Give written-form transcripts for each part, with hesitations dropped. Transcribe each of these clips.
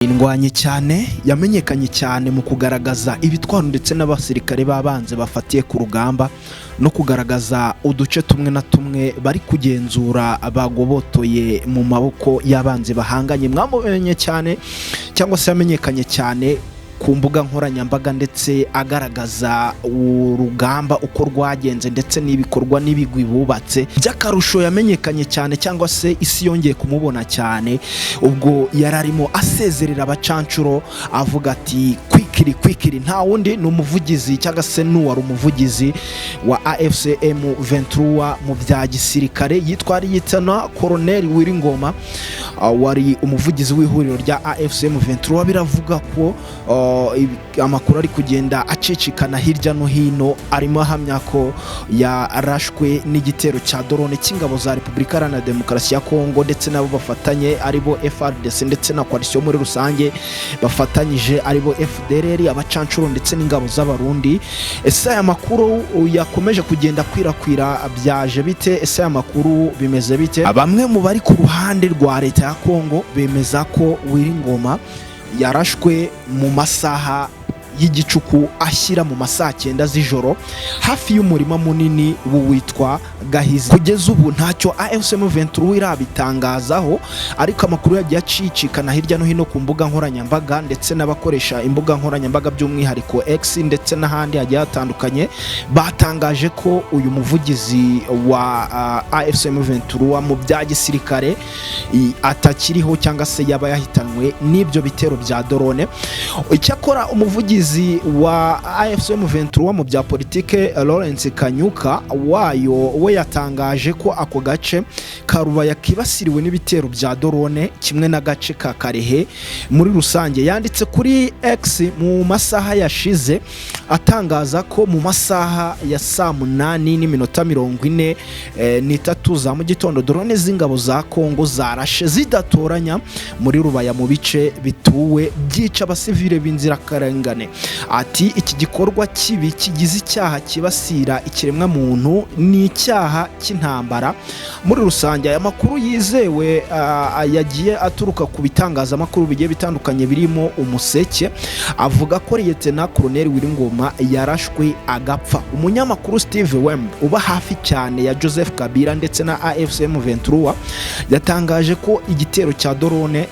Indwanyi cyane yamenyekanye cyane mu kugaragaza ibitwaro ndetse n'abasirikare babanze bafatiye ku rugamba no kugaragaza uduce tumwe na tumwe bari kugenzura abagobotoye mu maboko y'abanzi bahanganye. Mwamumenye cyane cyangwa se yamenyekanye cyane ku mbuga nkoranyambaga ndetse agaragaza urugamba uko rwagenze ndetse n'ibikorwa n'ibigwi bubatse by'akarusho. Yamenyekanye cyane cyangwa se isi yongeye kumubona cyane ubwo yararimo asezerera abacancuro avuga ati kwikiri nta wundi ni umuvugizi cyangwa se n'uwari umuvugizi wa AFCM 23 mu bya gisirikare yitwa Liyetona Koloneli Wiringoma, wari umuvugizi w'ihuriro rya AFCM 23. Biravuga ko amakuru ari kugenda acicikana hirya no hino, arimo ahamya ko yarashwe n'igitero cya drone cy'ingabo za Repubulika Iharanira Demokarasi ya Kongo ndetse nabo bafatanye aribo FARDC ndetse na coalition muri rusange bafatanyije aribo FDLR, abacancuro ndetse n'ingabo z'abarundi. Ese aya makuru yakomeje kugenda kwirakwira byaje bite? Ese aya makuru bimeze bite? Bamwe mu bari ku ruhande rwa leta ya Kongo bemeza ko Wiringoma yarashwe mu masaha y'igicuku ashyira mu masaha 9 z'ijoro hafi y'umurima munini witwa Gahizi. Kugeza ubu ntacyo AFCM 23 irabitangazaho, ariko amakuru yagiye acicikana hirya no hino ku mbuga nkoranyambaga ndetse n'abakoresha imbuga nkoranyambaga by'umwihariko X ndetse n'ahandi hagiye hatandukanye batangaje ko uyu muvugizi wa AFCM 23 mu bya gisirikare atakiriho cyangwa se yaba yahitanwe n'ibyo bitero bya drone. Icyakora umuvugizi wa AFCM 23 mu bya politike Lawrence Kanyuka we yatangaje ko ako gace ka Rubaya kibasiriwe n'ibitero bya drone kimwe n'agace ka Karehe muri rusange. Yanditse kuri X mu masaha yashize atangaza ko mu masaha ya 8:43 za mu gitondo drone z'ingabo za Kongo zarashe zidatoranya muri Rubaya mu bice bituwe byica abasivile b'inzirakarengane. Ati iki gikorwa kibi kigize icyaha kibasira ikiremwa muntu ni icyaha cy'intambara muri rusange. Aya makuru yizewe yagiye aturuka ku bitangazamakuru bigiye bitandukanye birimo Umuseke, avuga ko Liyetona Koloneli Wiringoma yarashwe agapfa. Umunyamakuru Steve Wemb uba hafi cyane ya Joseph Kabila ndetse na AFCM 23 yatangaje ko igitero cya drone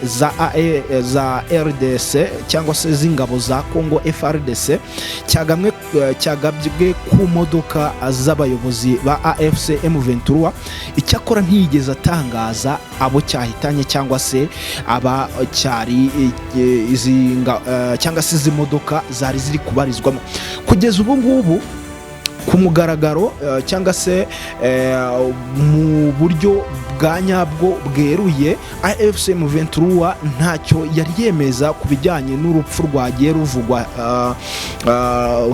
za RDC cyangwa se z'ingabo za Kongo FARDC cyagabwe ku modoka z'abayobozi ba AFCM 23. Icyakora ntiyigeze atangaza abo cyahitanye cyangwa se aba cyari cyangwa se izi modoka zari ziri kubarizwamo. Kugeza ubu ngubu ku mugaragaro cyangwa se mu buryo bwa nyabwo bweruye AFCM 23 ntacyo yari yemeza ku bijyanye n'urupfu rwagiye ruvugwa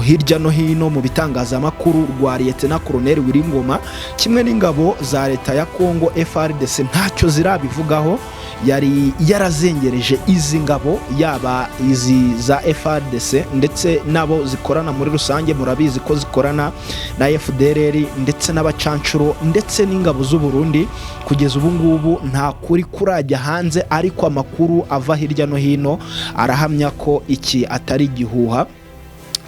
hirya no hino mu bitangazamakuru rwa Liyetona Koloneli Wiringoma kimwe n'ingabo za leta ya Kongo FARDC. Ntacyo zirabivugaho, yari yarazengereje izi ngabo yaba izi za FARDC ndetse nabo zikorana muri rusange. Murabizi ko zikorana na FDLR ndetse n'abacancuro ndetse n'ingabo z'u Burundi. Kugeza ubu ngubu nta kuri kurajya hanze, ariko amakuru ava hirya no hino arahamya ko iki atari igihuha,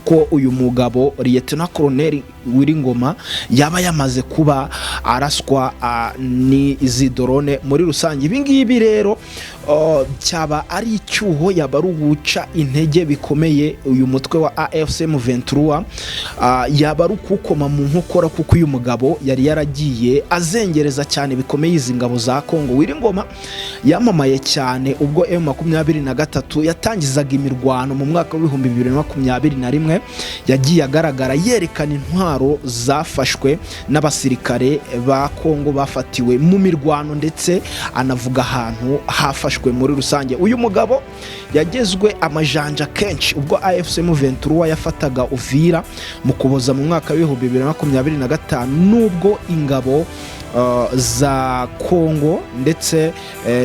ko uyu mugabo Liyetona Koloneli Wiringoma yaba yamaze kuba araswa n'izi drone muri rusange. Ibi ngibi rero cyaba ari icyuho, yaba ari uguca intege bikomeye uyu mutwe wa AFCM 23, yaba ari ukukoma mu nkokora kuko uyu mugabo yari yaragiye azengereza cyane bikomeye izi ngabo za Kongo. Wiringoma yamamaye cyane ubwo M23 yatangizaga imirwano mu mwaka wa 2021, yagiye agaragara yerekana intwaro zafashwe n'abasirikare ba Kongo bafatiwe mu mirwano ndetse anavuga ahantu hafashwe muri rusange. Uyu mugabo yagezwe amajanja kenshi ubwo AFCM 23 yafataga Uvira mu kuboza mu mwaka wa 2025, nubwo ingabo za Kongo ndetse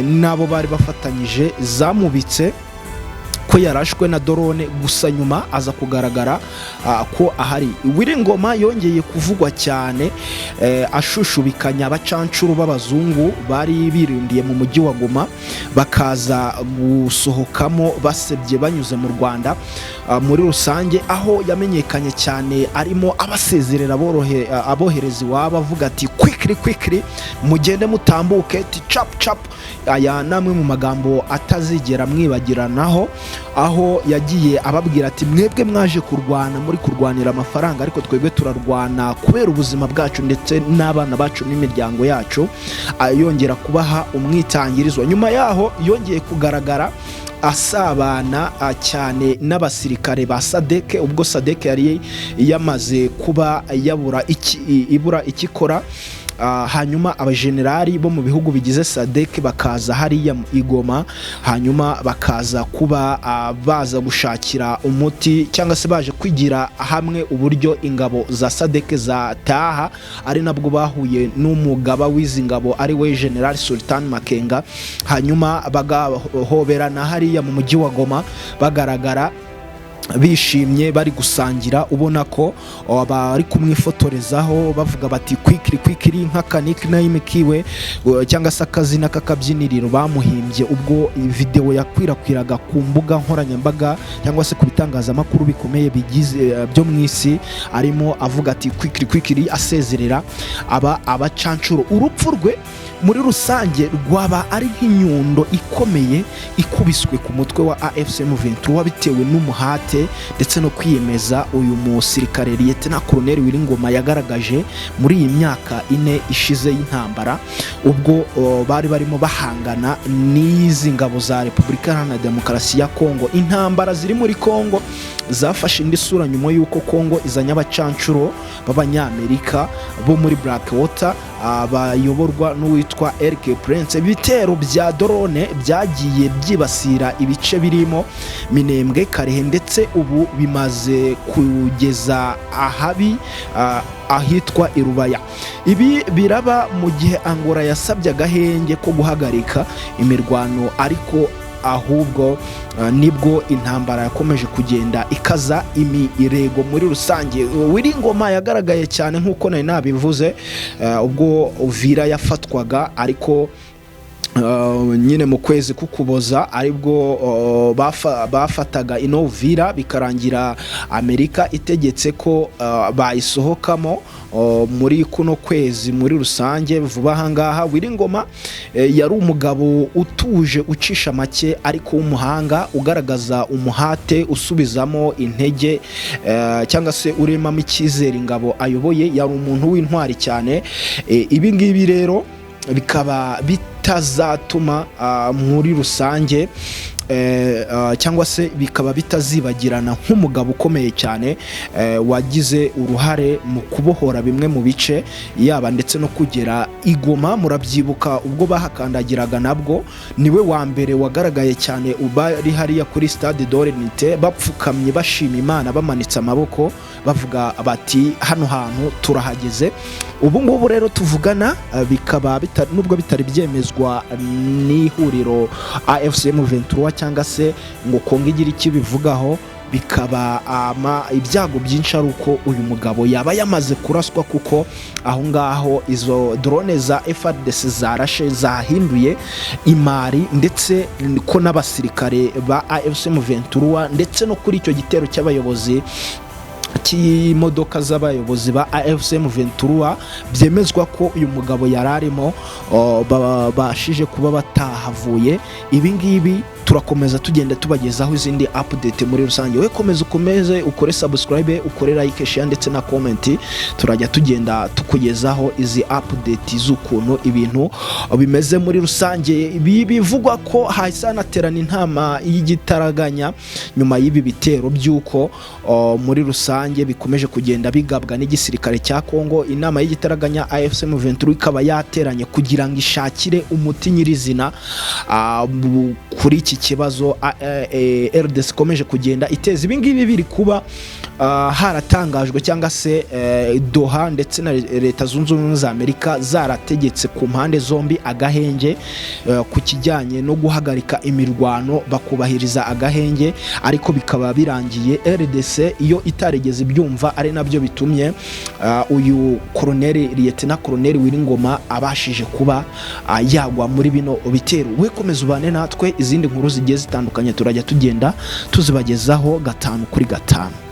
nabo bari bafatanyije zamubitse ko yarashwe na drone, gusa nyuma aza kugaragara ko ahari. Wiringoma yongeye kuvugwa cyane ashushubikanya abacancuro b'abazungu bari birindiye mu mujyi wa Goma bakaza gusohokamo basebye banyuze mu Rwanda. Muri rusange aho yamenyekanye cyane arimo abasezerera aboherezi waba avuga ati quickly mugende mutambuke chap. Aya namwe mu magambo atazigera mwibagiranaho, aho yagiye ababwira ati mwebwe mwaje kurwana, muri kurwanira amafaranga, ariko twebwe turarwana kubera ubuzima bwacu ndetse n'abana bacu n'imiryango yacu. Yongera kubaha umwitangirizwa. Nyuma yaho yongeye kugaragara asabana cyane n'abasirikare ba SADC, ubwo SADC yari yamaze kuba ibura ikikora. Hanyuma abajenerali bo mu bihugu bigize SADC bakaza hariya i Goma, hanyuma bakaza kuba baza gushakira umuti cyangwa se baje kwigira hamwe uburyo ingabo za SADC zataha, ari nabwo bahuye n'umugaba w'izi ngabo ari we General Sultan Makenga. Hanyuma bagahoberana hariya mu mujyi wa Goma bagaragara bishimye bari gusangira, ubona ko bari kumwifotorezaho bavuga bati quickly nk'aka nickname kiwe cyangwa se akazina k'akabyiniriro bamuhimbye ubwo video yakwirakwiraga ku mbuga nkoranyambaga cyangwa se ku bitangazamakuru bikomeye bigize byo mu isi, arimo avuga ati quickly asezerera abacancuro. Urupfu rwe muri rusange rwaba ari nk'inyundo ikomeye ikubiswe ku mutwe wa AFC M23 bitewe n'umuhate ndetse no kwiyemeza uyu musirikare Lieutenant Colonel Wiringoma yagaragaje muri iyi myaka 4 ishize y'intambara, ubwo bari barimo bahangana n'izi ngabo za Repubulika Iharanira Demokarasi ya Kongo. Intambara ziri muri Kongo zafashe indi sura nyuma y'uko Kongo izanya abacancuro b'Abanyamerika bo muri Blackwater bayoborwa n'uwitwa RK Prince. Ibitero bya drone byagiye byibasira ibice birimo Minembwe, Karehe ndetse ubu bimaze kugeza ahabi ahitwa Irubaya. Ibi biraba mu gihe Angola yasabye agahenge ko guhagarika imirwano, ariko ahubwo nibwo intambara yakomeje kugenda ikaza imirego muri rusange. Wiringoma yagaragaye cyane nk'uko nari nabivuze ubwo Uvira yafatwaga, ariko nyine mu kwezi kukuboza aribwo bafataga ino Uvira bikarangira Amerika itegetse ko bayisohokamo muri kuno kwezi. Muri rusange vuba hangaha Wiringoma yari umugabo utuje ucisha make ariko w'umuhanga, ugaragaza umuhate, usubizamo intege cyangwa se uremamo icyizere ingabo ayoboye. Yari umuntu w'intwari cyane. Ibi ngibi rero bikaba bitazatuma muri rusange cyangwa se bikaba bitazibagirana nk'umugabo ukomeye cyane wagize uruhare mu kubohora bimwe mu bice yaba ndetse no kugera i Goma. Murabyibuka ubwo bahakandagiraga nabwo niwe wa mbere wagaragaye cyane, ubari hariya kuri Stade de l'Unité bapfukamye bashima Imana bamanitse amaboko bavuga bati hano hantu turahageze. Ubu ngubu rero tuvugana bikaba nubwo bitari byemezwa n'ihuriro AFC M23 cyangwa se ngo Kongo igira iki bivugaho, bikaba ibyago byinshi ari uko uyu mugabo yaba yamaze kuraswa, kuko aho ngaho izo drone za FARDC zarashe zahinduye imari, ndetse ko n'abasirikare ba AFC M23 ndetse no kuri icyo gitero cy'abayobozi cy'imodoka z'abayobozi ba AFC M23 byemezwa ko uyu mugabo yararimo bashije kuba batahavuye. Ibi ngibi turakomeza tugenda tubagezaho izindi update muri rusange. We ukomeze ukore subscribe, ukore like, share ndetse na comment, turajya tugenda tukugezaho izi update z'ukuntu ibintu bimeze muri rusange. Bivugwa ko hasanaterana intama y'igitaraganya nyuma y'ibi bitero by'uko muri rusange bikomeje kugenda bigabwa n'igisirikare cya Kongo. Inama y'igitaraganya AFC M23 ikaba yateranye kugira ngo ishakire umuti nyirizina kuri iki ikibazo RDC ikomeje kugenda iteza. Ibi ngibi biri kuba haratangajwe cyangwa se Doha ndetse na Leta Zunze Ubumwe za Amerika zarategetse ku mpande zombi agahenge ku kijyanye no guhagarika imirwano, bakubahiriza agahenge, ariko bikaba birangiye RDC iyo itaregeze ibyumva, ari nabyo bitumye uyu Lieutenant Colonel Wiringoma abashije kuba yagwa muri bino bitero. We komeza ubane natwe, izindi nkuru zigiye zitandukanye turajya tugenda tuzibagezaho 5 kuri 5.